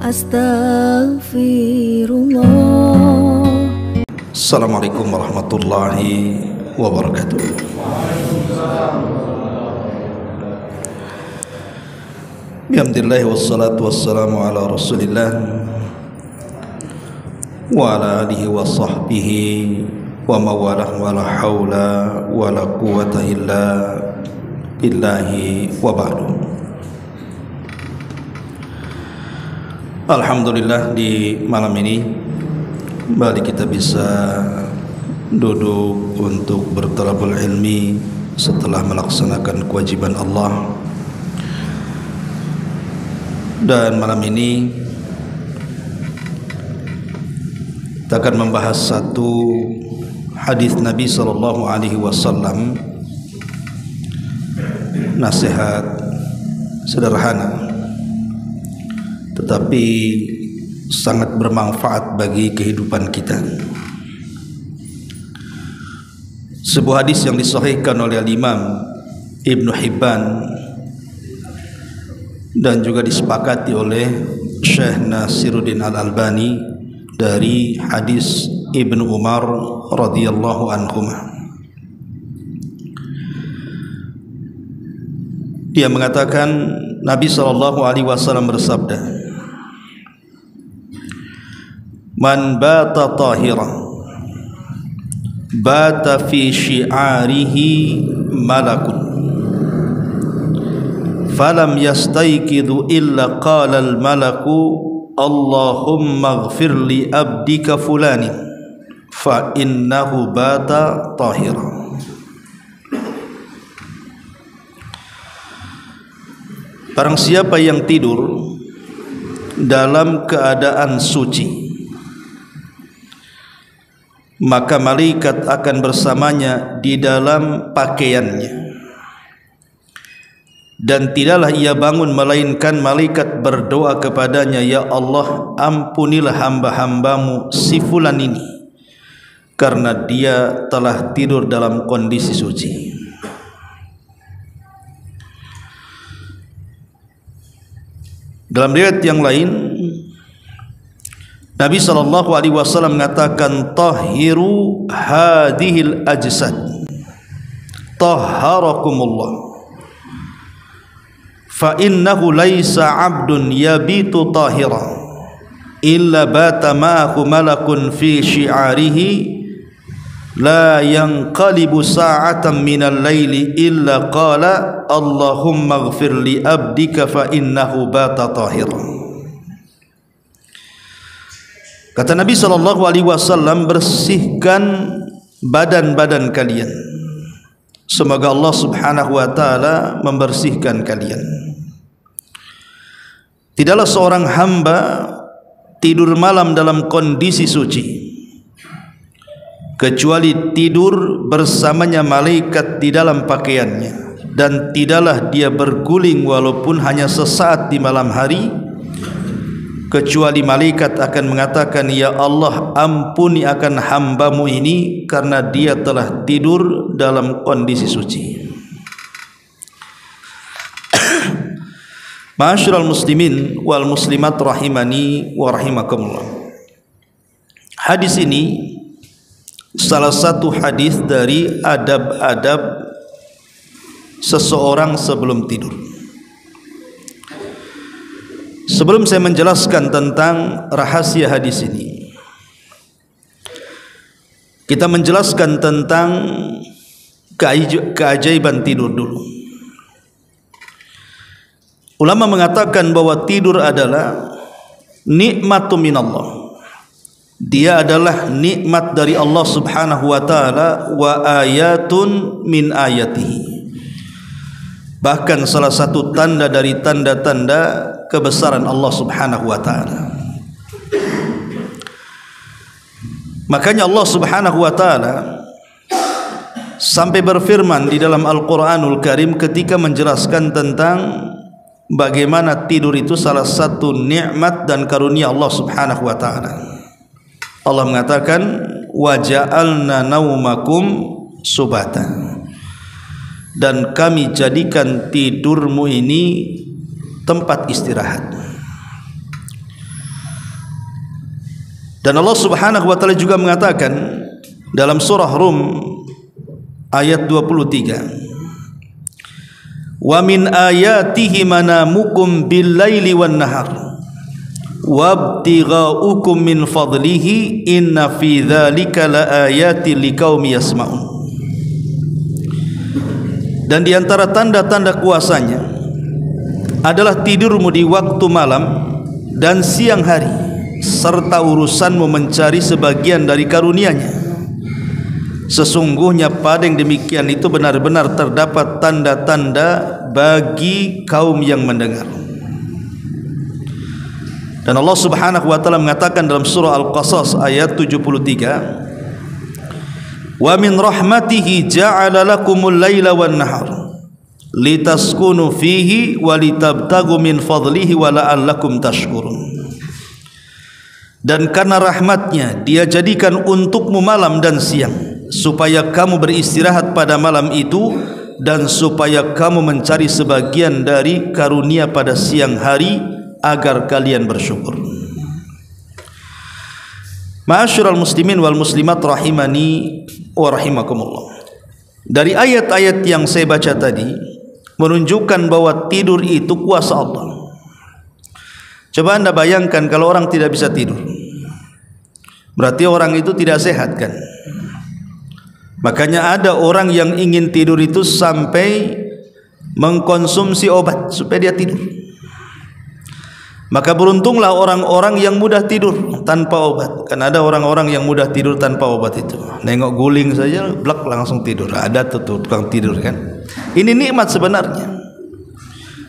Astaghfirullah. Assalamualaikum warahmatullahi wabarakatuh. Alhamdulillah wassalatu wassalamu ala Rasulillah wa ala alihi wa sahbihi wa mawalah wa la hawla wa la quwwata illa billahi wa ba'du. Alhamdulillah, di malam ini kembali kita bisa duduk untuk bertalabul ilmi setelah melaksanakan kewajiban Allah. Dan malam ini kita akan membahas satu hadis Nabi SAW, nasihat sederhana tetapi sangat bermanfaat bagi kehidupan kita. Sebuah hadis yang disahihkan oleh Imam Ibnu Hibban dan juga disepakati oleh Syekh Nasiruddin Al-Albani dari hadis Ibnu Umar radhiyallahu anhuma. Dia mengatakan Nabi SAW bersabda, "Man bata tahiran bata fi syi'arihi malakun falam yastayqidu illa qala al malaku Allahumma ighfir li abdika fulani fa innahu bata tahiran." Barang siapa yang tidur dalam keadaan suci, maka malaikat akan bersamanya di dalam pakaiannya, dan tidaklah ia bangun melainkan malaikat berdoa kepadanya, "Ya Allah, ampunilah hamba-hambamu si fulan ini karena dia telah tidur dalam kondisi suci." Dalam riwayat yang lain, Nabi SAW mengatakan, "Tahiru hadhil ajsad tahharakumullah fa innahu laisa 'abdun yabitu tahiran illa bata ma'ahu malakun fi syi'arihi la yanqalibu sa'atan minal laili illa qala Allahumma ighfir li abdika fa innahu bata tahiran." Kata Nabi SAW, bersihkan badan-badan kalian, semoga Allah Subhanahu wa ta'ala membersihkan kalian. Tidaklah seorang hamba tidur malam dalam kondisi suci kecuali tidur bersamanya malaikat di dalam pakaiannya, dan tidaklah dia berguling walaupun hanya sesaat di malam hari kecuali malaikat akan mengatakan, "Ya Allah, ampuni akan hambamu ini karena dia telah tidur dalam kondisi suci." Ma'asyiral muslimin wal muslimat rahimani wa rahimakumullah. Hadis ini salah satu hadis dari adab-adab seseorang sebelum tidur. Sebelum saya menjelaskan tentang rahasia hadis ini, kita menjelaskan tentang keajaiban tidur dulu. Ulama mengatakan bahwa tidur adalah nikmatu minallah. Dia adalah nikmat dari Allah Subhanahu wa ta'ala, wa ayatun min ayatihi. Bahkan salah satu tanda dari tanda-tanda kebesaran Allah Subhanahu wa ta'ala. Makanya Allah Subhanahu wa ta'ala sampai berfirman di dalam Al-Quranul Karim ketika menjelaskan tentang bagaimana tidur itu salah satu nikmat dan karunia Allah Subhanahu wa ta'ala. Allah mengatakan, "Wa ja'alna naumakum subata." Dan kami jadikan tidurmu ini tempat istirahat. Dan Allah Subhanahu wa taala juga mengatakan dalam surah Rum ayat 23, wa min ayatihi manamukum bil-laili wan-nahar wabtighaukum min fadlihi inna fi dzalika laayatin liqaumi yasmaun. Dan di antara tanda-tanda kuasanya adalah tidurmu di waktu malam dan siang hari, serta urusanmu mencari sebagian dari karunia-Nya. Sesungguhnya pada yang demikian itu benar-benar terdapat tanda-tanda bagi kaum yang mendengar. Dan Allah Subhanahu wa taala mengatakan dalam surah Al-Qasas ayat 73, wa min rahmatihi ja'ala lakumul laila wan nahar litaskunu fihi wa litabtagu min fadlihi wa la'allakum tashkurun. Dan karena rahmatnya Dia jadikan untukmu malam dan siang, supaya kamu beristirahat pada malam itu dan supaya kamu mencari sebagian dari karunia pada siang hari agar kalian bersyukur. Ma'asyiral muslimin wal muslimat rahimani wa rahimakumullah. Dari ayat-ayat yang saya baca tadi menunjukkan bahwa tidur itu kuasa Allah. Coba Anda bayangkan kalau orang tidak bisa tidur, berarti orang itu tidak sehat kan? Makanya ada orang yang ingin tidur itu sampai mengkonsumsi obat supaya dia tidur. Maka beruntunglah orang-orang yang mudah tidur tanpa obat. Kan ada orang-orang yang mudah tidur tanpa obat itu. Nengok guling saja, blak langsung tidur. Ada tuh tukang tidur kan. Ini nikmat sebenarnya.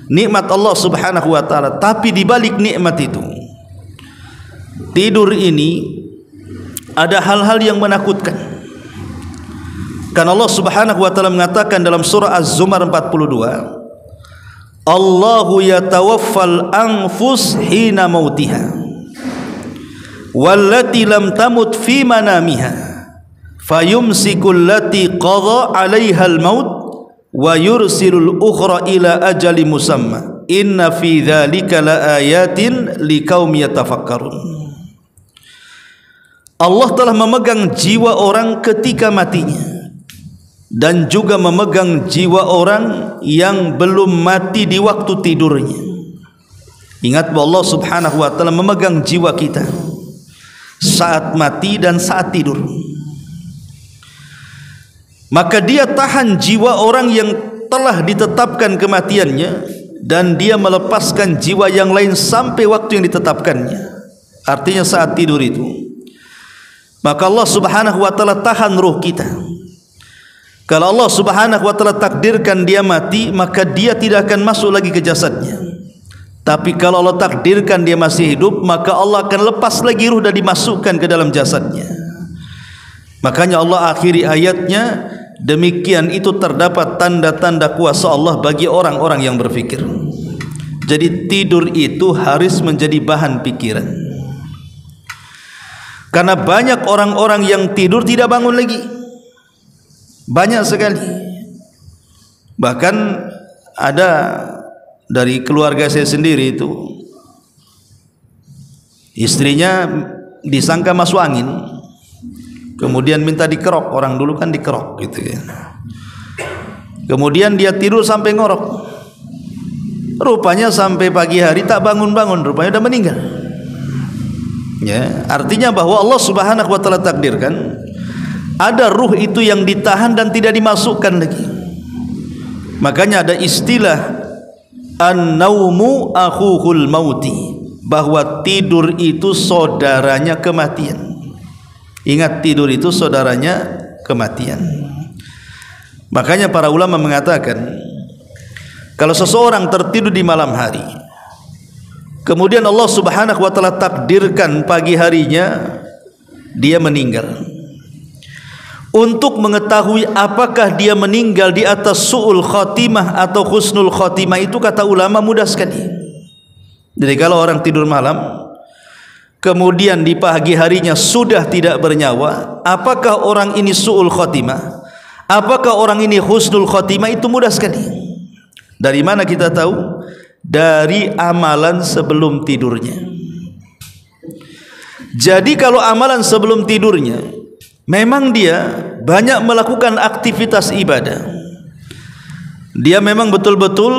Nikmat Allah Subhanahu wa taala. Tapi di balik nikmat itu, tidur ini ada hal-hal yang menakutkan. Karena Allah Subhanahu wa taala mengatakan dalam surah Az-Zumar 42, Allahu yatawaffal anfus hina mautiha wallati lam tamut fi manamiha fayumsikul lati qadha 'alaiha al-maut wa yursilul ukhra ila ajali musamma inna fi dzalika laayatin liqaumi yatafakkarun. Allah telah memegang jiwa orang ketika matinya dan juga memegang jiwa orang yang belum mati di waktu tidurnya. Ingat bahwa Allah Subhanahu wa taala memegang jiwa kita saat mati dan saat tidur. Maka Dia tahan jiwa orang yang telah ditetapkan kematiannya dan Dia melepaskan jiwa yang lain sampai waktu yang ditetapkannya. Artinya saat tidur itu, maka Allah Subhanahu wa taala tahan ruh kita. Kalau Allah Subhanahu wa taala takdirkan dia mati, maka dia tidak akan masuk lagi ke jasadnya. Tapi kalau Allah takdirkan dia masih hidup, maka Allah akan lepas lagi ruh dan dimasukkan ke dalam jasadnya. Makanya Allah akhiri ayatnya, demikian itu terdapat tanda-tanda kuasa Allah bagi orang-orang yang berfikir. Jadi tidur itu harus menjadi bahan pikiran. Karena banyak orang-orang yang tidur tidak bangun lagi. Banyak sekali. Bahkan ada dari keluarga saya sendiri itu, istrinya disangka masuk angin, kemudian minta dikerok. Orang dulu kan dikerok gitu ya. Kemudian dia tidur sampai ngorok. Rupanya sampai pagi hari tak bangun-bangun, rupanya udah meninggal. Ya, artinya bahwa Allah Subhanahu wa taala takdirkan ada ruh itu yang ditahan dan tidak dimasukkan lagi. Makanya ada istilah an-naumu akhuhul mauti, bahwa tidur itu saudaranya kematian. Ingat, tidur itu saudaranya kematian. Makanya para ulama mengatakan, kalau seseorang tertidur di malam hari, kemudian Allah Subhanahu wa taala takdirkan pagi harinya dia meninggal, untuk mengetahui apakah dia meninggal di atas su'ul khatimah atau husnul khatimah, itu kata ulama mudah sekali. Jadi kalau orang tidur malam kemudian di pagi harinya sudah tidak bernyawa, apakah orang ini su'ul khatimah, apakah orang ini husnul khatimah, itu mudah sekali. Dari mana kita tahu? Dari amalan sebelum tidurnya. Jadi kalau amalan sebelum tidurnya memang dia banyak melakukan aktivitas ibadah, dia memang betul-betul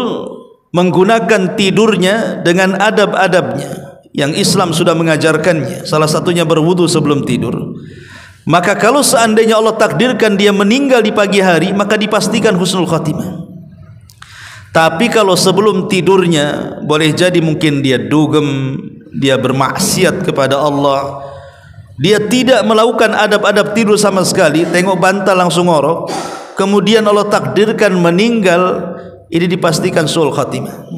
menggunakan tidurnya dengan adab-adabnya yang Islam sudah mengajarkannya, salah satunya berwudu sebelum tidur, maka kalau seandainya Allah takdirkan dia meninggal di pagi hari, maka dipastikan husnul khatimah. Tapi kalau sebelum tidurnya boleh jadi mungkin dia dugem, dia bermaksiat kepada Allah, dia tidak melakukan adab-adab tidur sama sekali, tengok bantal langsung ngorok, kemudian Allah takdirkan meninggal, ini dipastikan su'ul khatimah.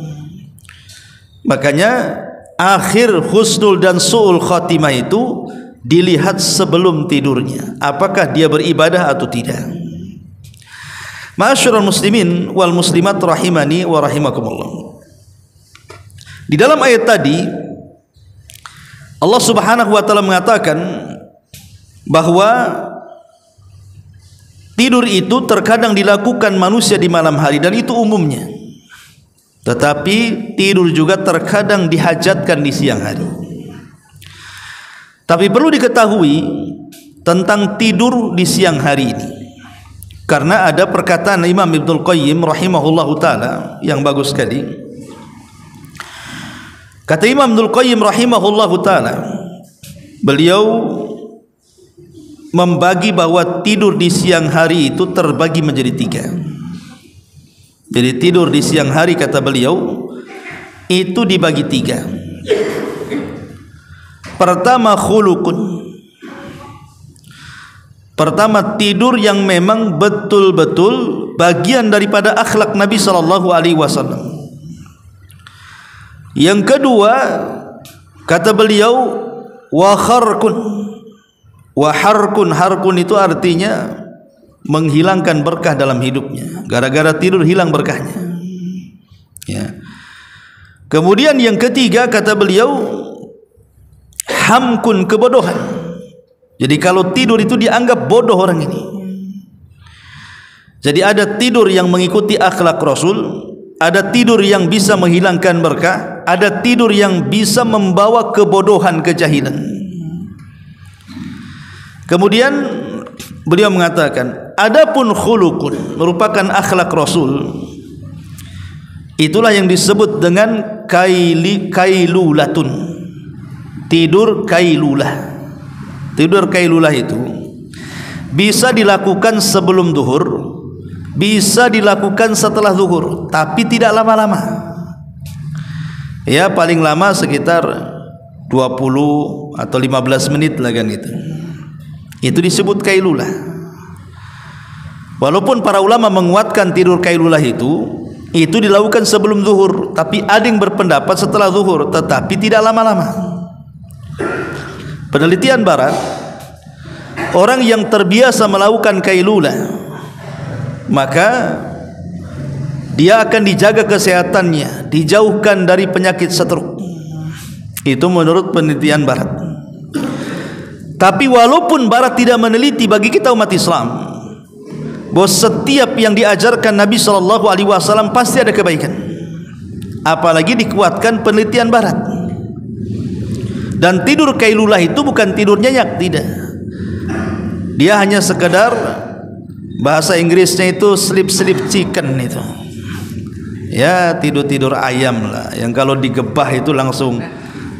Makanya akhir husnul dan su'ul khatimah itu dilihat sebelum tidurnya, apakah dia beribadah atau tidak. Ma'asyiral muslimin wal muslimat rahimani wa rahimakumullah. Di dalam ayat tadi Allah Subhanahu wa taala mengatakan bahwa tidur itu terkadang dilakukan manusia di malam hari dan itu umumnya. Tetapi tidur juga terkadang dihajatkan di siang hari. Tapi perlu diketahui tentang tidur di siang hari ini, karena ada perkataan Imam Ibnul Qayyim rahimahullahu taala yang bagus sekali. Kata Imam Ibnul Qayyim rahimahullahu taala, beliau membagi bahwa tidur di siang hari itu terbagi menjadi 3. Jadi tidur di siang hari, kata beliau, itu dibagi 3. Pertama khuluqun. Pertama, tidur yang memang betul-betul bagian daripada akhlak Nabi sallallahu alaihi wasallam. Yang kedua, kata beliau, wa kharqun. Wa harqun, harqun itu artinya menghilangkan berkah dalam hidupnya. Gara-gara tidur hilang berkahnya. Ya. Kemudian yang ketiga, kata beliau, hamkun, kebodohan. Jadi kalau tidur itu dianggap bodoh orang ini. Jadi ada tidur yang mengikuti akhlak Rasul, ada tidur yang bisa menghilangkan berkah, ada tidur yang bisa membawa kebodohan, kejahilan. Kemudian beliau mengatakan, adapun khuluqun, merupakan akhlak Rasul, itulah yang disebut dengan kailulatun, tidur kailulah. Tidur kailulah itu bisa dilakukan sebelum zuhur, bisa dilakukan setelah zuhur, tapi tidak lama-lama. Ya, paling lama sekitar 20 atau 15 menit lah kan gitu. Itu disebut kailulah. Walaupun para ulama menguatkan tidur kailulah itu dilakukan sebelum zuhur, tapi ada yang berpendapat setelah zuhur, tetapi tidak lama-lama. Penelitian barat, orang yang terbiasa melakukan kailulah, maka dia akan dijaga kesehatannya, dijauhkan dari penyakit stroke. Itu menurut penelitian barat. Tapi walaupun barat tidak meneliti, bagi kita umat Islam, bahwa setiap yang diajarkan Nabi SAW pasti ada kebaikan. Apalagi dikuatkan penelitian barat. Dan tidur kailulah itu bukan tidur nyenyak, tidak. Dia hanya sekedar, bahasa Inggrisnya itu sleep chicken itu. Ya, tidur ayam lah, yang kalau digebah itu langsung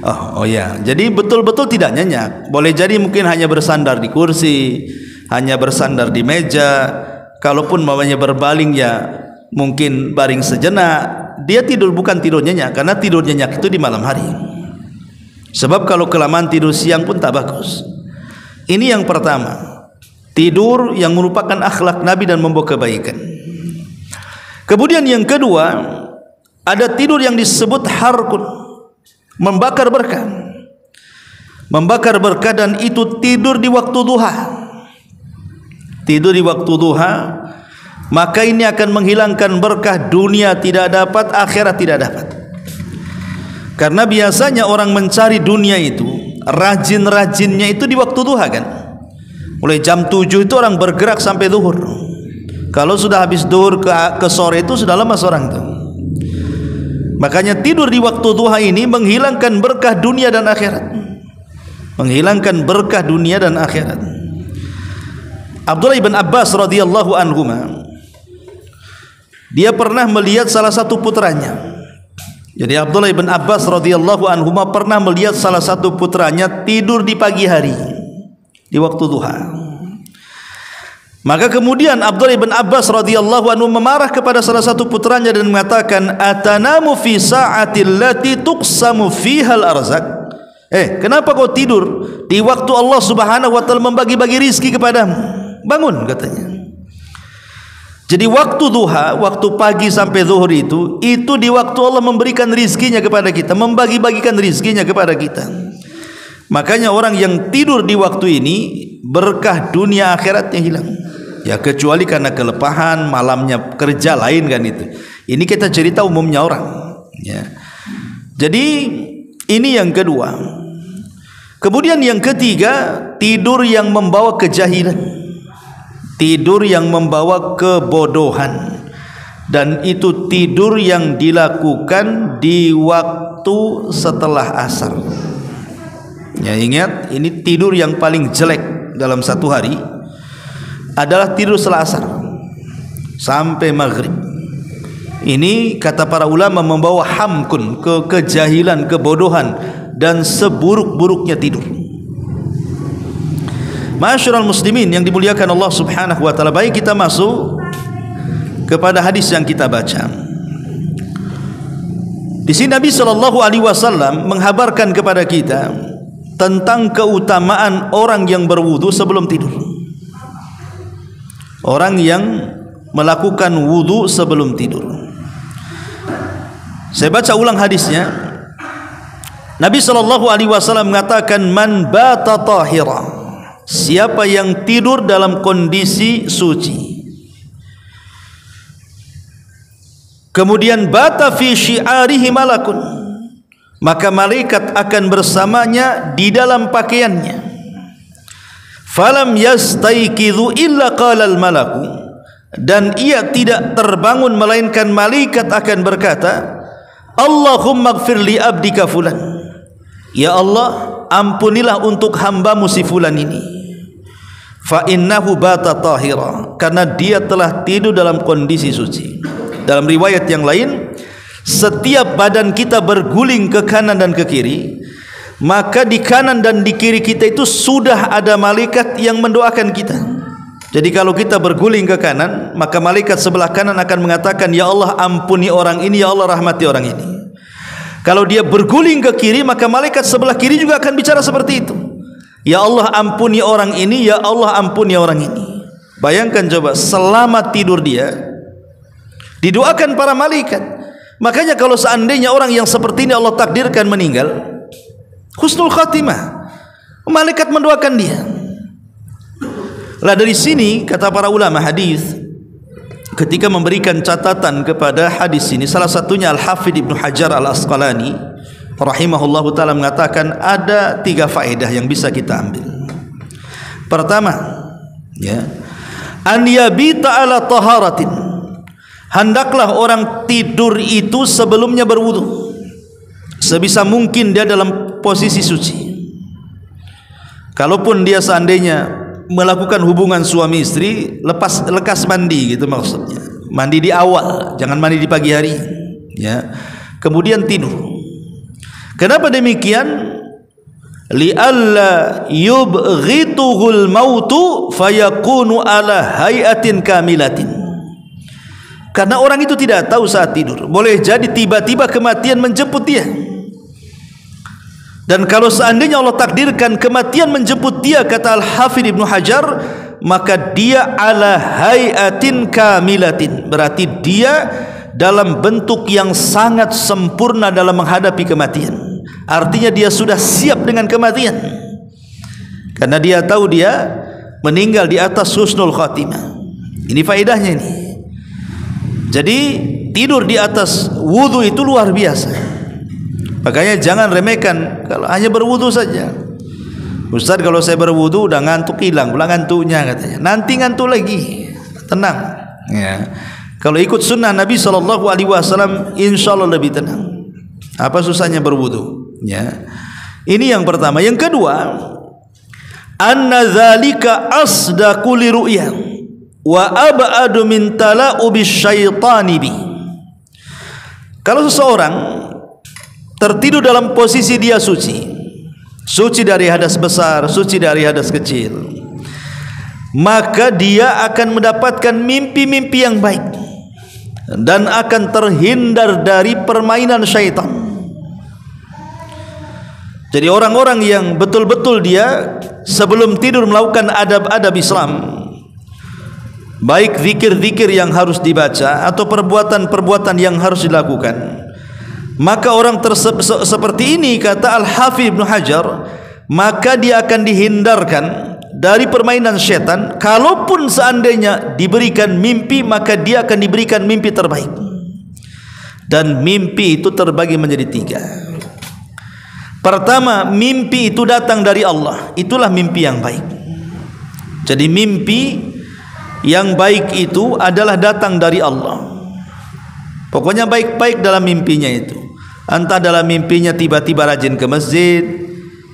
oh ya. Jadi betul-betul tidak nyenyak. Boleh jadi mungkin hanya bersandar di kursi, hanya bersandar di meja. Kalaupun mamanya berbaling, ya mungkin baring sejenak. Dia tidur bukan tidur nyenyak, karena tidur nyenyak itu di malam hari. Sebab kalau kelamaan tidur siang pun tak bagus. Ini yang pertama, tidur yang merupakan akhlak Nabi dan membawa kebaikan. Kemudian yang kedua, ada tidur yang disebut harqun, membakar berkah. Membakar berkah, dan itu tidur di waktu duha. Tidur di waktu duha, maka ini akan menghilangkan berkah, dunia tidak dapat, akhirat tidak dapat. Karena biasanya orang mencari dunia itu, rajin-rajinnya itu di waktu duha kan. Mulai jam 7 itu orang bergerak sampai zuhur. Kalau sudah habis zuhur ke sore itu sudah lemas orang itu. Makanya tidur di waktu duha ini menghilangkan berkah dunia dan akhirat. menghilangkan berkah dunia dan akhirat. Abdullah ibn Abbas radhiyallahu anhuma, dia pernah melihat salah satu putranya. Jadi Abdullah ibn Abbas radhiyallahu anhuma pernah melihat salah satu putranya tidur di pagi hari di waktu duha. Maka kemudian Abdullah ibn Abbas radhiyallahu anhu memarah kepada salah satu putranya dan mengatakan, atanamu fi sa'atil lati tuqsamu fiha al-arzaq. Kenapa kau tidur di waktu Allah Subhanahu wa taala membagi-bagi rizki kepadamu? Bangun, katanya. Jadi waktu duha, waktu pagi sampai zuhur itu di waktu Allah memberikan rizkinya kepada kita, membagi-bagikan rizkinya kepada kita. Makanya orang yang tidur di waktu ini berkah dunia akhiratnya hilang. Ya kecuali karena kelepahan, malamnya kerja lain kan itu. Ini kita cerita umumnya orang. Ya. Jadi ini yang kedua. Kemudian yang ketiga, tidur yang membawa kejahilan, tidur yang membawa kebodohan, dan itu tidur yang dilakukan di waktu setelah asar. Ya, ingat, ini tidur yang paling jelek dalam satu hari adalah tidur setelah asar sampai maghrib. Ini kata para ulama membawa hamkun, kejahilan, kebodohan, dan seburuk-buruknya tidur. Ma'asyiral muslimin yang dimuliakan Allah Subhanahu wa taala, baik kita masuk kepada hadis yang kita baca. Di sini Nabi sallallahu alaihi wasallam menghabarkan kepada kita tentang keutamaan orang yang berwudu sebelum tidur. Orang yang melakukan wudu sebelum tidur. Saya baca ulang hadisnya. Nabi sallallahu alaihi wasallam mengatakan, man bata tahira, siapa yang tidur dalam kondisi suci, kemudian bata fi syi'arihi malakun, maka malaikat akan bersamanya di dalam pakaiannya. Falam yastaiqidhu illa qala al malaku, dan ia tidak terbangun melainkan malaikat akan berkata, Allahumma ighfir li abdika fulan, ya Allah ampunilah untuk hambamu si fulan ini, fa innahu bata tahira, karena dia telah tidur dalam kondisi suci. Dalam riwayat yang lain, setiap badan kita berguling ke kanan dan ke kiri, maka di kanan dan di kiri kita itu sudah ada malaikat yang mendoakan kita. Jadi kalau kita berguling ke kanan, maka malaikat sebelah kanan akan mengatakan, ya Allah ampuni orang ini, ya Allah rahmati orang ini. Kalau dia berguling ke kiri, maka malaikat sebelah kiri juga akan bicara seperti itu, ya Allah ampuni orang ini, ya Allah ampuni orang ini. Bayangkan coba, selama tidur dia didoakan para malaikat. Makanya kalau seandainya orang yang seperti ini Allah takdirkan meninggal, husnul khatimah, malaikat mendoakan dia. Lah dari sini kata para ulama hadis ketika memberikan catatan kepada hadis ini, salah satunya Al-Hafidh Ibnu Hajar Al-Asqalani rahimahullahu taala mengatakan ada 3 faedah yang bisa kita ambil. Pertama, ya, an yabita ala taharatin, hendaklah orang tidur itu sebelumnya berwudu, sebisa mungkin dia dalam posisi suci. Kalaupun dia seandainya melakukan hubungan suami istri, lekas mandi gitu maksudnya. Mandi di awal, jangan mandi di pagi hari, ya. Kemudian tidur. Kenapa demikian? Li'alla yubghituhul mautu fayakunu ala hayatin kamilatin. Karena orang itu tidak tahu saat tidur, boleh jadi tiba-tiba kematian menjemput dia. Dan kalau seandainya Allah takdirkan kematian menjemput dia, kata Al-Hafidh Ibnu Hajar, maka dia ala hayatin kamilatin, berarti dia dalam bentuk yang sangat sempurna dalam menghadapi kematian. Artinya dia sudah siap dengan kematian, karena dia tahu dia meninggal di atas husnul khatimah. Ini faedahnya ini. Jadi tidur di atas wudu itu luar biasa. Makanya jangan remehkan kalau hanya berwudu saja. Ustaz, kalau saya berwudu udah ngantuk, hilang pula ngantuknya katanya. Nanti ngantuk lagi. Tenang. Ya. Kalau ikut sunnah Nabi SAW, insya Allah lebih tenang. Apa susahnya berwudu? Ya. Ini yang pertama. Yang kedua, anna dzalika asdaqu li ru'ya wa ab'adu min tala'ubi syaitani bi. Kalau seseorang tertidur dalam posisi dia suci, suci dari hadas besar, suci dari hadas kecil, maka dia akan mendapatkan mimpi-mimpi yang baik dan akan terhindar dari permainan syaitan. Jadi orang-orang yang betul-betul dia sebelum tidur melakukan adab-adab Islam, baik zikir-zikir yang harus dibaca atau perbuatan-perbuatan yang harus dilakukan, maka orang seperti ini, kata Al-Hafidz Ibnu Hajar, maka dia akan dihindarkan dari permainan syaitan. Kalaupun seandainya diberikan mimpi, maka dia akan diberikan mimpi terbaik. Dan mimpi itu terbagi menjadi 3. Pertama, mimpi itu datang dari Allah. Itulah mimpi yang baik. Jadi mimpi yang baik itu adalah datang dari Allah. Pokoknya baik-baik dalam mimpinya itu. Entah dalam mimpinya tiba-tiba rajin ke masjid,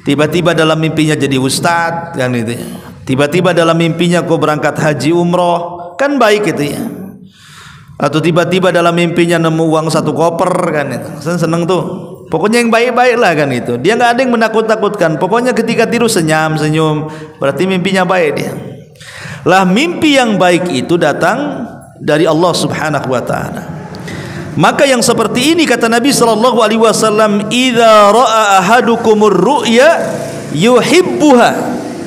tiba-tiba dalam mimpinya jadi ustadz, kan itu ya. Tiba-tiba dalam mimpinya kau berangkat haji umroh, kan baik itu ya. Atau tiba-tiba dalam mimpinya nemu uang 1 koper, kan itu. Saya seneng tuh. Pokoknya yang baik-baik lah, kan itu. Dia nggak ada yang menakut-nakutkan. Pokoknya ketika tidur senyum, berarti mimpinya baik dia. Lah mimpi yang baik itu datang dari Allah Subhanahu wa taala. Maka yang seperti ini kata Nabi sallallahu alaihi wasallam, "Idza ra'a ahadukumur ru'ya yuhibbuha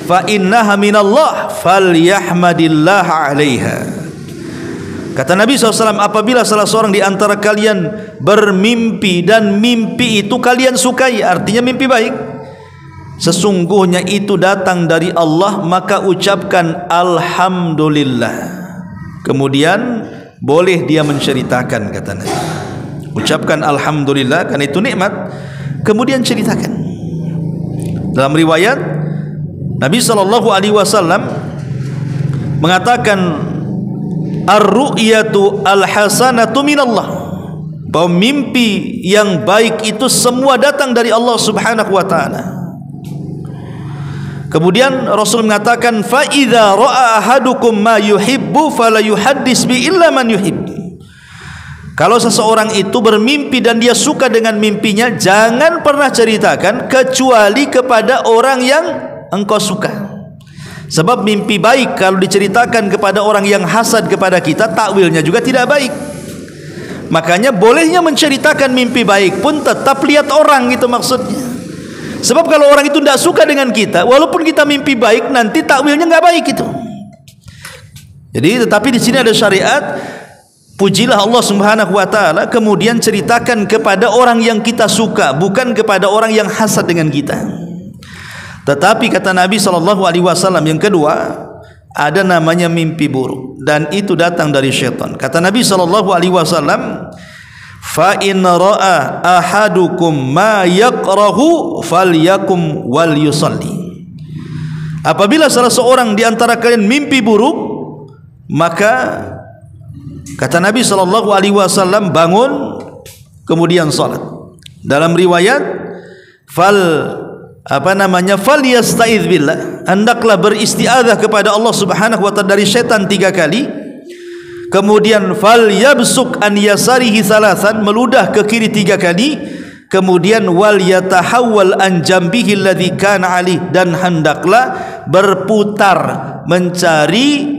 fa innaha minallah falyahmadillah 'alaiha." Kata Nabi SAW, apabila salah seorang di antara kalian bermimpi dan mimpi itu kalian sukai, artinya mimpi baik, sesungguhnya itu datang dari Allah, maka ucapkan alhamdulillah. Kemudian boleh dia menceritakan, kata Nabi. Ucapkan alhamdulillah, karena itu nikmat. Kemudian ceritakan. Dalam riwayat Nabi SAW mengatakan, ar-ru'yatu al-hasanatu minallah, bahwa mimpi yang baik itu semua datang dari Allah Subhanahu wa taala. Kemudian Rasul mengatakan, fa idza ra'a ahadukum ma yuhibbu fala yuhaddis bi illa man yuhib. Kalau seseorang itu bermimpi dan dia suka dengan mimpinya, jangan pernah ceritakan kecuali kepada orang yang engkau suka. Sebab mimpi baik kalau diceritakan kepada orang yang hasad kepada kita, takwilnya juga tidak baik. Makanya bolehnya menceritakan mimpi baik pun tetap lihat orang, itu maksudnya. Sebab kalau orang itu tidak suka dengan kita, walaupun kita mimpi baik, nanti takwilnya nggak baik itu. Jadi tetapi di sini ada syariat, pujilah Allah Subhanahu wa taala, kemudian ceritakan kepada orang yang kita suka, bukan kepada orang yang hasad dengan kita. Tetapi kata Nabi SAW yang kedua, ada namanya mimpi buruk, dan itu datang dari syaitan. Kata Nabi SAW, fa in ra'a ahadukum ma yakrahu falyakum wal yusalli. Apabila salah seorang di antara kalian mimpi buruk, maka kata Nabi SAW, bangun kemudian salat. Dalam riwayat, falyasta'idz billah, hendaklah beristiadzah kepada Allah Subhanahu wa taala dari syaitan 3 kali. Kemudian falyabsuk an yasarihi salasan, meludah ke kiri 3 kali. Kemudian wal yatahawwal an jambihi alladhi kana alih, dan hendaklah berputar mencari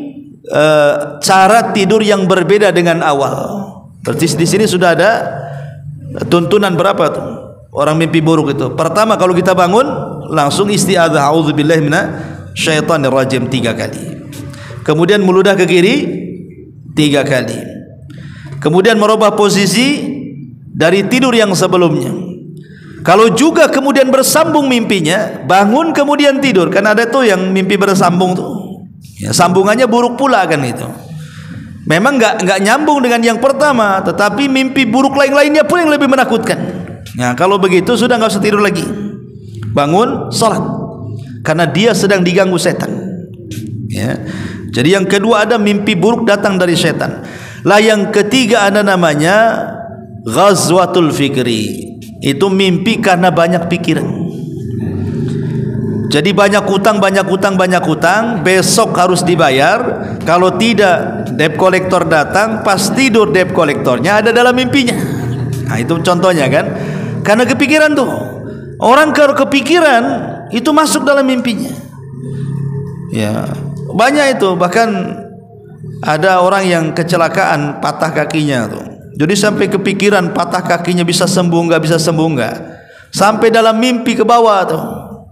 cara tidur yang berbeda dengan awal. Berarti di sini sudah ada tuntunan berapa tuh orang mimpi buruk itu. Pertama, kalau kita bangun langsung isti'adzah, a'udzubillahi minasyaitonir rajim 3 kali. Kemudian meludah ke kiri 3 kali. Kemudian merubah posisi dari tidur yang sebelumnya. Kalau juga kemudian bersambung mimpinya, bangun kemudian tidur. Kan ada tuh yang mimpi bersambung tuh. Ya, sambungannya buruk pula kan itu. Memang enggak nyambung dengan yang pertama, tetapi mimpi buruk lain-lainnya pun yang lebih menakutkan. Nah, kalau begitu sudah nggak usah tidur lagi, bangun salat, karena dia sedang diganggu setan. Ya. Jadi yang kedua ada mimpi buruk datang dari setan. Lah yang ketiga ada namanya ghazwatul fikri. Itu mimpi karena banyak pikiran. Jadi banyak hutang, besok harus dibayar. Kalau tidak, debt collector datang, pas tidur debt collectornya ada dalam mimpinya. Nah, itu contohnya kan. Karena kepikiran tuh. Orang kalau kepikiran itu masuk dalam mimpinya. Ya, banyak itu. Bahkan ada orang yang kecelakaan patah kakinya tuh. Jadi sampai kepikiran patah kakinya bisa sembuh enggak. Sampai dalam mimpi ke bawah tuh.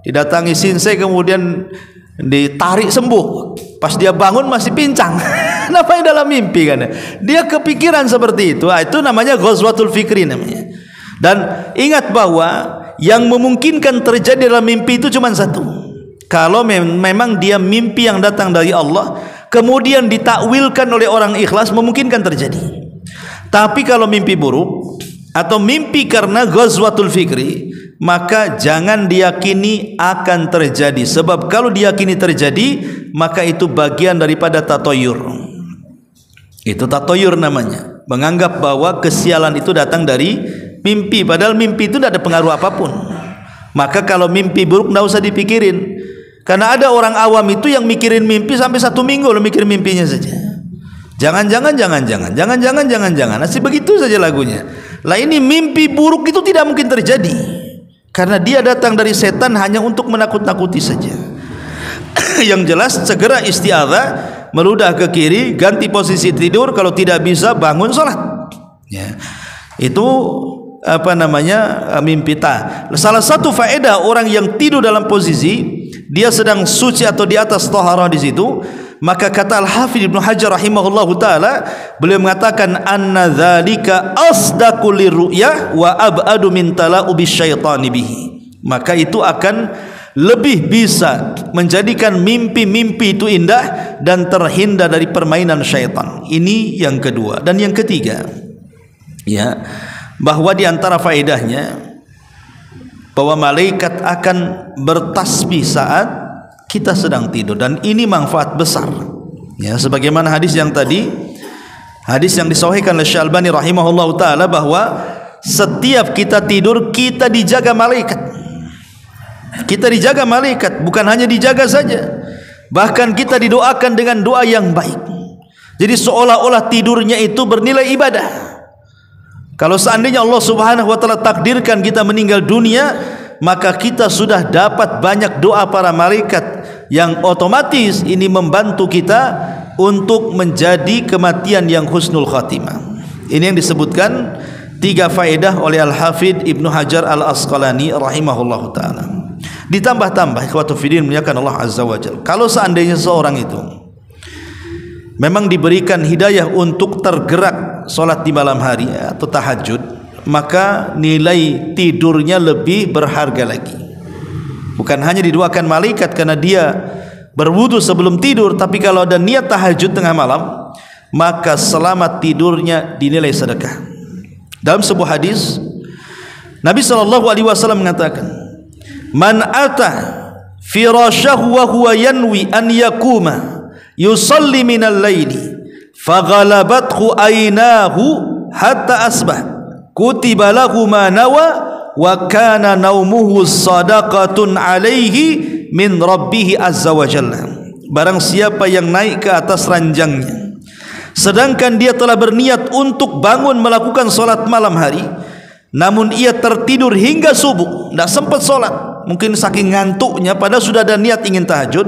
Didatangi sinsei kemudian ditarik sembuh. Pas dia bangun masih pincang. Kenapa dalam mimpi kan? Dia kepikiran seperti itu. Itu namanya ghazwatul fikri namanya. Dan ingat bahwa yang memungkinkan terjadi dalam mimpi itu cuma satu. Kalau memang dia mimpi yang datang dari Allah, kemudian ditakwilkan oleh orang ikhlas, memungkinkan terjadi. Tapi kalau mimpi buruk atau mimpi karena ghazwatul fikri, maka jangan diyakini akan terjadi. Sebab kalau diyakini terjadi, maka itu bagian daripada tatoyur. Itu tatoyur namanya. Menganggap bahwa kesialan itu datang dari mimpi. Padahal mimpi itu tidak ada pengaruh apapun. Maka kalau mimpi buruk tidak usah dipikirin. Karena ada orang awam itu yang mikirin mimpi sampai 1 minggu lo mikir mimpinya saja. Jangan. Masih begitu saja lagunya. Lah ini mimpi buruk itu tidak mungkin terjadi. Karena dia datang dari setan hanya untuk menakut-nakuti saja. Yang jelas segera isti'adzah, meludah ke kiri, ganti posisi tidur, kalau tidak bisa bangun salat. Ya. Itu mimpi ta. Salah satu faedah orang yang tidur dalam posisi dia sedang suci atau di atas taharah di situ, maka kata Al-Hafidz Ibnu Hajar rahimahullahu taala, beliau mengatakan anna dzalika asdaqu lirru'ya wa ab'adu min tala'ubi syaitani bihi. Maka itu akan lebih bisa menjadikan mimpi-mimpi itu indah dan terhindar dari permainan syaitan. Ini yang kedua. Dan yang ketiga, ya, bahwa di antara faedahnya bahwa malaikat akan bertasbih saat kita sedang tidur, dan ini manfaat besar. Ya, sebagaimana hadis yang tadi, hadis yang disahihkan oleh Syekh Albani rahimahullahu taala, bahwa setiap kita tidur kita dijaga malaikat. Kita dijaga malaikat, bukan hanya dijaga saja, bahkan kita didoakan dengan doa yang baik. Jadi seolah-olah tidurnya itu bernilai ibadah. Kalau seandainya Allah Subhanahu wa taala takdirkan kita meninggal dunia, maka kita sudah dapat banyak doa para malaikat yang otomatis ini membantu kita untuk menjadi kematian yang husnul khatimah. Ini yang disebutkan 3 faedah oleh Al-Hafidz Ibnu Hajar Al-Asqalani rahimahullahu taala. Ditambah-tambah ikhwatu fiddin muliakan Allah azza wajalla, kalau seandainya seorang itu memang diberikan hidayah untuk tergerak solat di malam hari atau tahajud, maka nilai tidurnya lebih berharga lagi. Bukan hanya didoakan malaikat karena dia berwudu sebelum tidur, tapi kalau ada niat tahajud tengah malam, maka selamat tidurnya dinilai sedekah. Dalam sebuah hadis Nabi SAW mengatakan, man ata firashahu wa huwa yanwi an yakuma yusalli minal laili faghalabathu aynahu hatta asbah kutiba lahu ma nawa wa kana naumuhu sadaqatun alaihi min rabbih azza wa jalla. Barang siapa yang naik ke atas ranjangnya sedangkan dia telah berniat untuk bangun melakukan solat malam hari, namun ia tertidur hingga subuh, tidak sempat solat, mungkin saking ngantuknya padahal sudah ada niat ingin tahajud,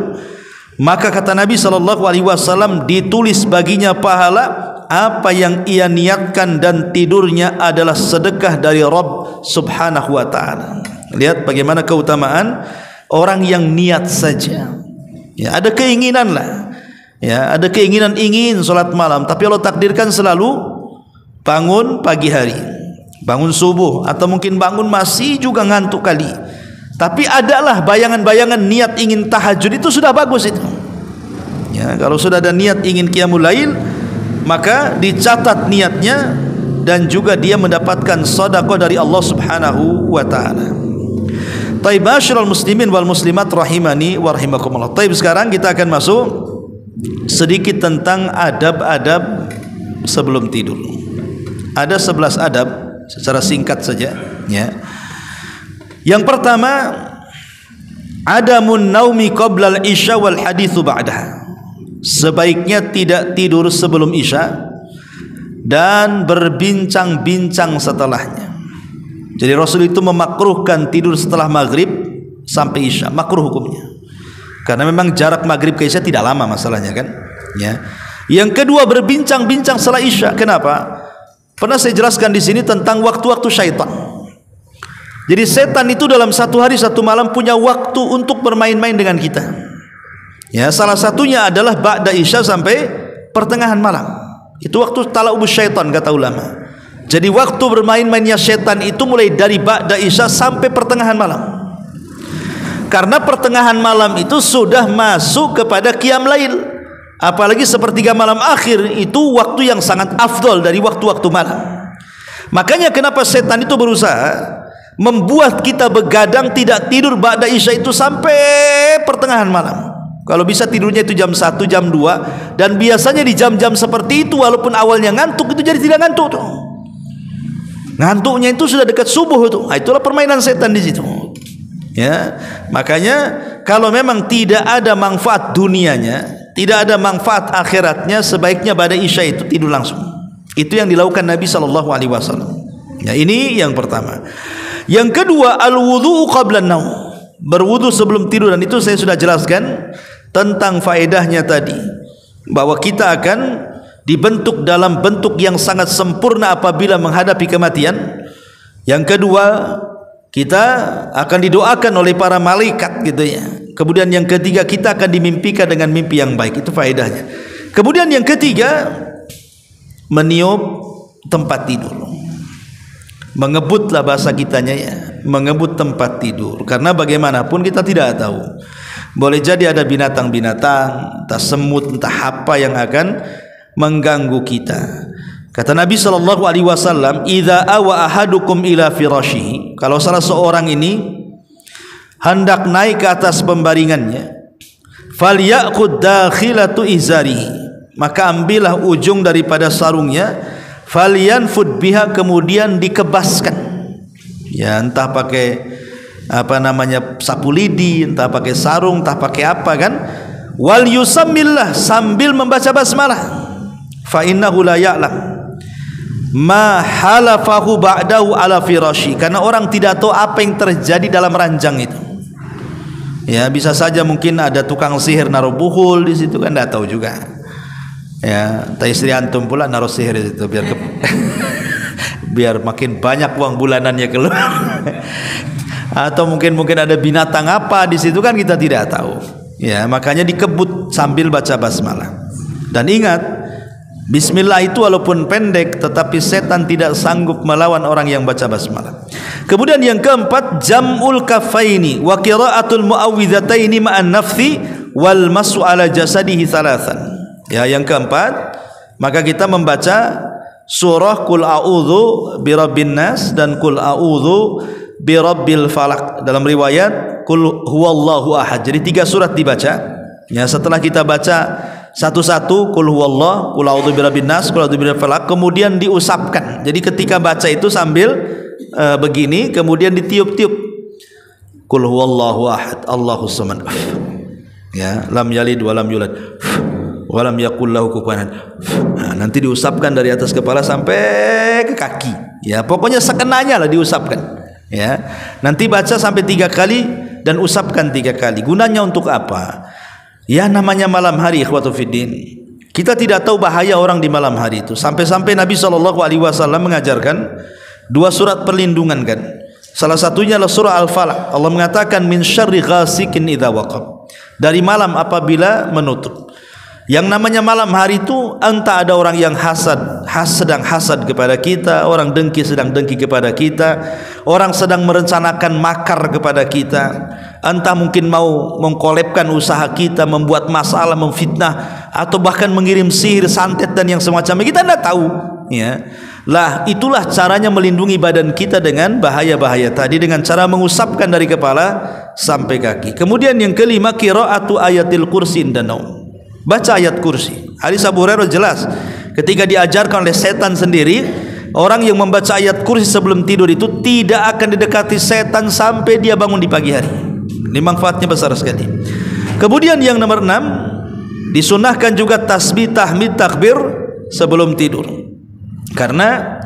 maka kata Nabi SAW, ditulis baginya pahala apa yang ia niatkan, dan tidurnya adalah sedekah dari Rabb Subhanahu wa ta'ala. Lihat bagaimana keutamaan orang yang niat saja. Ya, ada keinginan lah, ya, ada keinginan ingin solat malam, tapi Allah takdirkan selalu bangun pagi hari, bangun subuh, atau mungkin bangun masih juga ngantuk kali, tapi adalah bayangan-bayangan niat ingin tahajud, itu sudah bagus itu. Ya, kalau sudah ada niat ingin qiyamul lail, maka dicatat niatnya dan juga dia mendapatkan sedekah dari Allah Subhanahu wa taala. Taib masyiral muslimin wal muslimat rahimani wa rahimakumullah. Taib, sekarang kita akan masuk sedikit tentang adab-adab sebelum tidur. Ada 11 adab secara singkat saja, ya. Yang pertama, adamun naumi qabla al-isya wal haditsu ba'daha. Sebaiknya tidak tidur sebelum isya dan berbincang-bincang setelahnya. Jadi Rasul itu memakruhkan tidur setelah maghrib sampai isya, makruh hukumnya. Karena memang jarak maghrib ke isya tidak lama masalahnya kan. Ya. Yang kedua, berbincang-bincang setelah isya. Kenapa? Pernah saya jelaskan di sini tentang waktu-waktu syaitan. Jadi setan itu dalam satu hari satu malam punya waktu untuk bermain-main dengan kita. Ya, salah satunya adalah ba'da isya sampai pertengahan malam. Itu waktu tala'ubus syaitan kata ulama. Jadi waktu bermain-mainnya setan itu mulai dari ba'da isya sampai pertengahan malam. Karena pertengahan malam itu sudah masuk kepada qiyam lail. Apalagi sepertiga malam akhir itu waktu yang sangat afdol dari waktu-waktu malam. Makanya kenapa setan itu berusaha membuat kita begadang tidak tidur ba'da isya itu sampai pertengahan malam. Kalau bisa tidurnya itu jam 1, jam 2, dan biasanya di jam-jam seperti itu walaupun awalnya ngantuk itu jadi tidak ngantuk tuh. Ngantuknya itu sudah dekat subuh itu. Nah, itulah permainan setan di situ. Ya, makanya kalau memang tidak ada manfaat dunianya, tidak ada manfaat akhiratnya, sebaiknya pada isya itu tidur langsung. Itu yang dilakukan Nabi SAW. Ya, ini yang pertama. Yang kedua, al-wudhu qabla an-naum. Berwudu sebelum tidur, dan itu saya sudah jelaskan tentang faedahnya tadi, bahwa kita akan dibentuk dalam bentuk yang sangat sempurna apabila menghadapi kematian. Yang kedua, kita akan didoakan oleh para malaikat gitu ya. Kemudian yang ketiga, kita akan dimimpikan dengan mimpi yang baik. Itu faedahnya. Kemudian yang ketiga, meniup tempat tidur. Mengebutlah bahasa kitanya ya, mengebut tempat tidur. Karena bagaimanapun kita tidak tahu, boleh jadi ada binatang-binatang, entah semut, entah apa yang akan mengganggu kita. Kata Nabi SAW, "Idza awa ahadukum ila firashihi." Kalau salah seorang ini hendak naik ke atas pembaringannya, "Falyaqud dakhilatu izarihi." Maka ambillah ujung daripada sarungnya, falyanfud biha, kemudian dikebaskan. Ya, entah pakai apa namanya sapu lidi, entah pakai sarung, entah pakai apa kan. Wal yusammillah, sambil membaca basmalah. Fa innahu la ya'lam ma halafahu ba'dahu ala firashi. Karena orang tidak tahu apa yang terjadi dalam ranjang itu. Ya, bisa saja mungkin ada tukang sihir naruh buhul di situ kan, tidak tahu juga. Ya, entah istri antum pula naruh sihir di situ biar biar makin banyak uang bulanannya keluar. Atau mungkin ada binatang apa di situ kan kita tidak tahu. Ya, makanya dikebut sambil baca basmalah. Dan ingat, bismillah itu walaupun pendek tetapi setan tidak sanggup melawan orang yang baca basmalah. Kemudian yang keempat, jam'ul kafaini wa qira'atul muawwidhataini ma'an nafthi wal masu ala jasadihi thalathan. Ya, yang keempat, maka kita membaca surah Qul a'udzu birabbin nas dan Qul a'udzu birabbil falaq. Dalam riwayat Qul huwallahu ahad. Jadi 3 surat dibaca. Ya, setelah kita baca satu-satu Qul huwallahu, Qul a'udzu birabbin nas, Qul a'udzu birabbil falaq, kemudian diusapkan. Jadi ketika baca itu sambil begini, kemudian ditiup-tiup. Qul huwallahu ahad, Allahus samad. Ya, lam yalid wa lam yulad. Walam yakul lahu kufuwan ahad. Nah, nanti diusapkan dari atas kepala sampai ke kaki. Ya, pokoknya sekenanya lah diusapkan. Ya, nanti baca sampai 3 kali dan usapkan 3 kali. Gunanya untuk apa? Ya, namanya malam hari, ikhwatu fiddin. Kita tidak tahu bahaya orang di malam hari itu. Sampai-sampai Nabi SAW mengajarkan 2 surat perlindungan kan. Salah satunya adalah surah Al-Falaq. Allah mengatakan min syarri ghasikin idza waqab. Dari malam apabila menutup. Yang namanya malam hari itu entah ada orang yang sedang hasad kepada kita, orang dengki sedang dengki kepada kita, orang sedang merencanakan makar kepada kita, entah mungkin mau mengkolabkan usaha kita, membuat masalah, memfitnah, atau bahkan mengirim sihir, santet dan yang semacamnya. Kita tidak tahu. Ya, lah itulah caranya melindungi badan kita dengan bahaya-bahaya tadi, dengan cara mengusapkan dari kepala sampai kaki. Kemudian yang kelima, qiraatu ayatil kursi inda naum. Baca ayat kursi. Hadis Abu Hurairah jelas, ketika diajarkan oleh setan sendiri, orang yang membaca ayat kursi sebelum tidur itu tidak akan didekati setan sampai dia bangun di pagi hari. Ini manfaatnya besar sekali. Kemudian yang nomor 6, disunahkan juga tasbih, tahmid, takbir sebelum tidur. Karena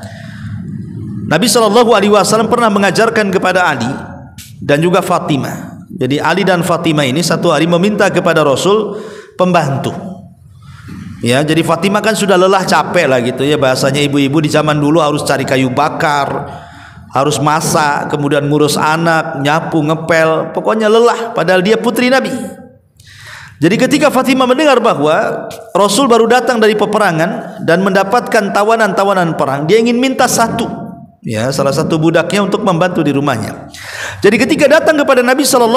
Nabi SAW pernah mengajarkan kepada Ali dan juga Fatimah. Jadi Ali dan Fatimah ini satu hari meminta kepada Rasul pembantu. Ya, jadi Fatimah kan sudah lelah, capek lah gitu ya, bahasanya ibu-ibu di zaman dulu harus cari kayu bakar, harus masak, kemudian ngurus anak, nyapu, ngepel, pokoknya lelah, padahal dia putri Nabi. Jadi ketika Fatimah mendengar bahwa Rasul baru datang dari peperangan dan mendapatkan tawanan-tawanan perang, dia ingin minta ya, salah satu budaknya untuk membantu di rumahnya. Jadi ketika datang kepada Nabi SAW,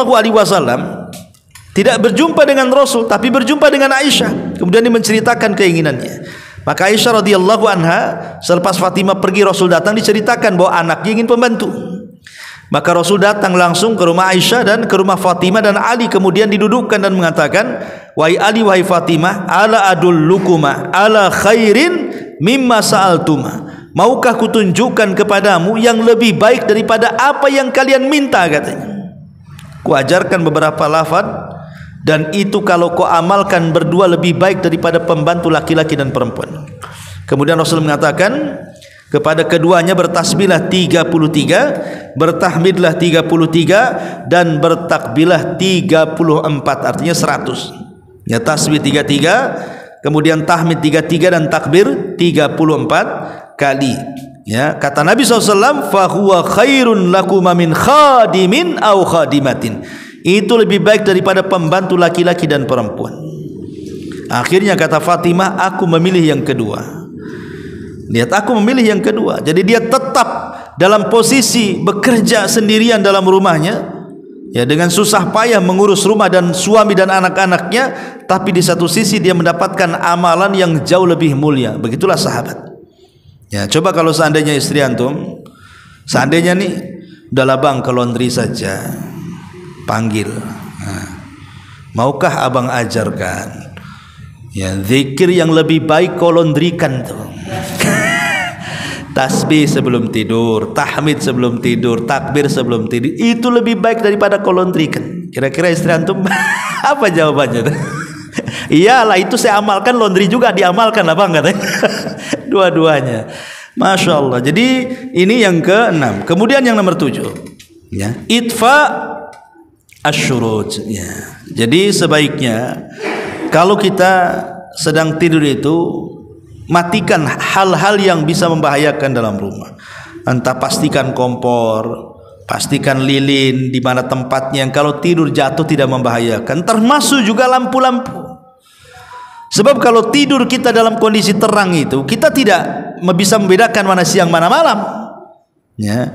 tidak berjumpa dengan Rasul, tapi berjumpa dengan Aisyah. Kemudian dia menceritakan keinginannya. Maka Aisyah radhiyallahu anha, selepas Fatimah pergi, Rasul datang, diceritakan bahwa anaknya ingin pembantu. Maka Rasul datang langsung ke rumah Aisyah dan ke rumah Fatimah dan Ali, kemudian didudukkan dan mengatakan, wahai Ali, wahai Fatimah, ala adullukuma ala khairin mimma sa'altuma, maukah kutunjukkan kepadamu yang lebih baik daripada apa yang kalian minta, katanya. Kuajarkan beberapa lafaz, dan itu kalau kau amalkan berdua lebih baik daripada pembantu laki-laki dan perempuan. Kemudian Rasul mengatakan kepada keduanya, bertasbihlah 33, bertahmidlah 33, dan bertakbirlah 34, artinya 100. Ya, tasbih 33, kemudian tahmid 33 dan takbir 34 kali. Ya, kata Nabi SAW, fahuwa khairun lakuma min khadimin au khadimatin, itu lebih baik daripada pembantu laki-laki dan perempuan. Akhirnya kata Fatimah, aku memilih yang kedua. Lihat, aku memilih yang kedua. Jadi dia tetap dalam posisi bekerja sendirian dalam rumahnya, ya, dengan susah payah mengurus rumah dan suami dan anak-anaknya, tapi di satu sisi dia mendapatkan amalan yang jauh lebih mulia. Begitulah sahabat. Ya, coba kalau seandainya istri antum, seandainya nih, udahlah bang, ke laundry saja, panggil. Nah, maukah abang ajarkan, ya, zikir yang lebih baik kau laundrykan tuh. Tasbih sebelum tidur, tahmid sebelum tidur, takbir sebelum tidur, itu lebih baik daripada kau laundrykan. Kira-kira istri antum apa jawabannya? Iyalah, itu saya amalkan, laundry juga diamalkan abang, katanya. Dua-duanya. Masya Allah. Jadi ini yang ke-6. Kemudian yang nomor 7, ya, itfa asyuruj. Ya. Jadi sebaiknya kalau kita sedang tidur itu, matikan hal-hal yang bisa membahayakan dalam rumah. Entah pastikan kompor, pastikan lilin di mana tempatnya, yang kalau tidur jatuh tidak membahayakan. Termasuk juga lampu-lampu. Sebab kalau tidur kita dalam kondisi terang itu, kita tidak bisa membedakan mana siang mana malam. Ya.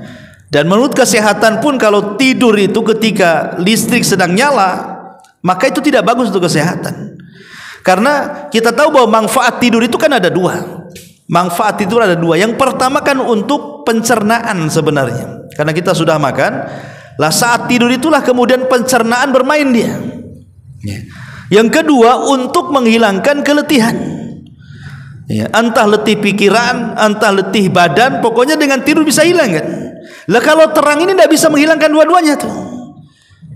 Dan menurut kesehatan pun, kalau tidur itu ketika listrik sedang nyala, maka itu tidak bagus untuk kesehatan. Karena kita tahu bahwa manfaat tidur itu kan ada dua. Manfaat tidur ada dua. Yang pertama kan untuk pencernaan sebenarnya. Karena kita sudah makan, lah saat tidur itulah kemudian pencernaan bermain dia. Ya. Yang kedua, untuk menghilangkan keletihan. Ya, entah letih pikiran, entah letih badan, pokoknya dengan tidur bisa hilang kan. Lah kalau terang ini tidak bisa menghilangkan dua-duanya tuh.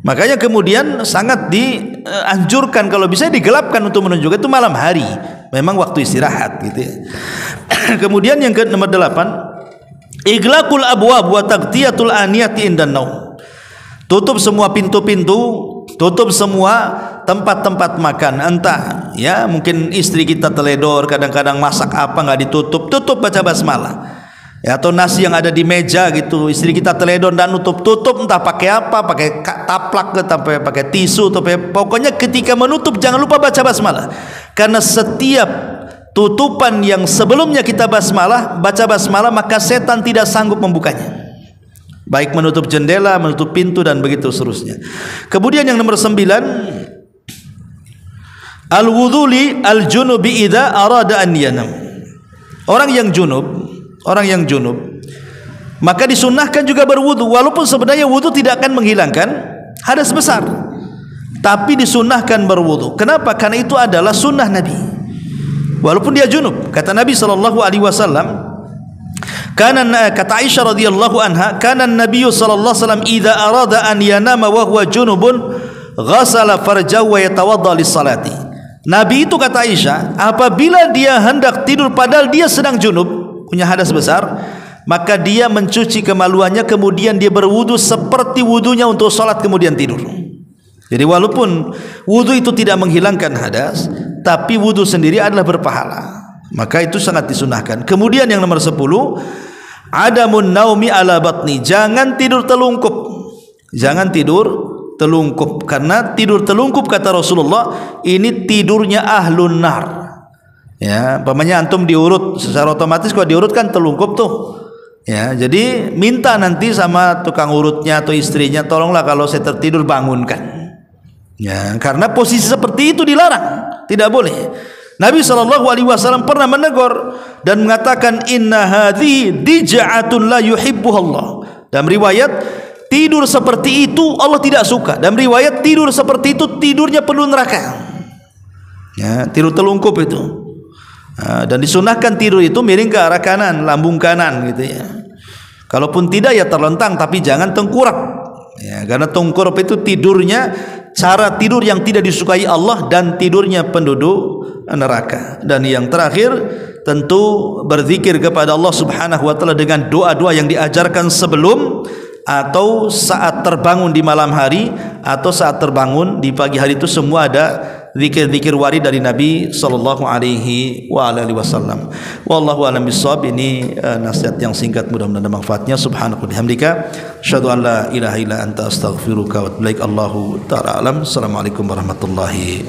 Makanya kemudian sangat dianjurkan kalau bisa digelapkan untuk menunjukkan itu malam hari. Memang waktu istirahat gitu ya. Kemudian yang ke nomor 8, iglaqul abwab wa taqtiyatul aniyati indan naum. Tutup semua pintu-pintu, tutup semua tempat-tempat makan. Entah ya, mungkin istri kita teledor, kadang-kadang masak apa nggak ditutup, tutup, baca basmalah. Ya, atau nasi yang ada di meja gitu, istri kita teledor dan tutup, entah pakai apa, pakai taplak, pakai tisu, pokoknya ketika menutup jangan lupa baca basmalah. Karena setiap tutupan yang sebelumnya kita basmalah, baca basmalah, maka setan tidak sanggup membukanya. Baik menutup jendela, menutup pintu, dan begitu seterusnya. Kemudian yang nomor 9, al-wudhu al-junubi idza arada an yanam. Orang yang junub maka disunnahkan juga berwudu, walaupun sebenarnya wudu tidak akan menghilangkan hadas besar, tapi disunnahkan berwudu. Kenapa? Karena itu adalah sunnah Nabi walaupun dia junub. Kata Nabi SAW, Kata Aisyah radhiyallahu anha, kana an-nabiy sallallahu alaihi wasallam idza arada an yanama wa huwa junubun ghasala farjahu wa yatawadda lis-salati. Nabi itu, kata Aisyah, apabila dia hendak tidur padahal dia sedang junub, punya hadas besar, maka dia mencuci kemaluannya, kemudian dia berwudu seperti wudunya untuk salat kemudian tidur. Jadi walaupun wudu itu tidak menghilangkan hadas, tapi wudu sendiri adalah berpahala, maka itu sangat disunahkan. Kemudian yang nomor 10, adamun naumi ala batni, jangan tidur telungkup. Jangan tidur telungkup, karena tidur telungkup, kata Rasulullah, ini tidurnya ahlun nar. Ya, umpamanya antum diurut, secara otomatis kalau diurut kan telungkup tuh. Ya, jadi minta nanti sama tukang urutnya atau istrinya, tolonglah kalau saya tertidur bangunkan. Ya, karena posisi seperti itu dilarang, tidak boleh. Nabi SAW pernah menegur dan mengatakan, inna hadhi dija'atun la yuhibbuhallah. Dalam riwayat, tidur seperti itu Allah tidak suka. Dalam riwayat, tidur seperti itu tidurnya penuh neraka. Ya, tidur telungkup itu. Dan disunahkan tidur itu miring ke arah kanan, lambung kanan gitu ya. Kalaupun tidak ya terlentang, tapi jangan tengkurap. Ya, karena tengkurap itu tidurnya cara tidur yang tidak disukai Allah dan tidurnya penduduk neraka. Dan yang terakhir tentu berzikir kepada Allah Subhanahu wa taala dengan doa-doa yang diajarkan sebelum atau saat terbangun di malam hari atau saat terbangun di pagi hari, itu semua ada zikir-zikir warid dari Nabi sallallahu alaihi wasallam. Wallahu a'lam bishawab. Ini nasihat yang singkat, mudah-mudahan ada manfaatnya. Subhanaka wa bihamdika, asyhadu an la ilaha illa anta, astaghfiruka wa atubu ilaik. Allahu ta'ala alam. Assalamualaikum warahmatullahi wabarakatuh.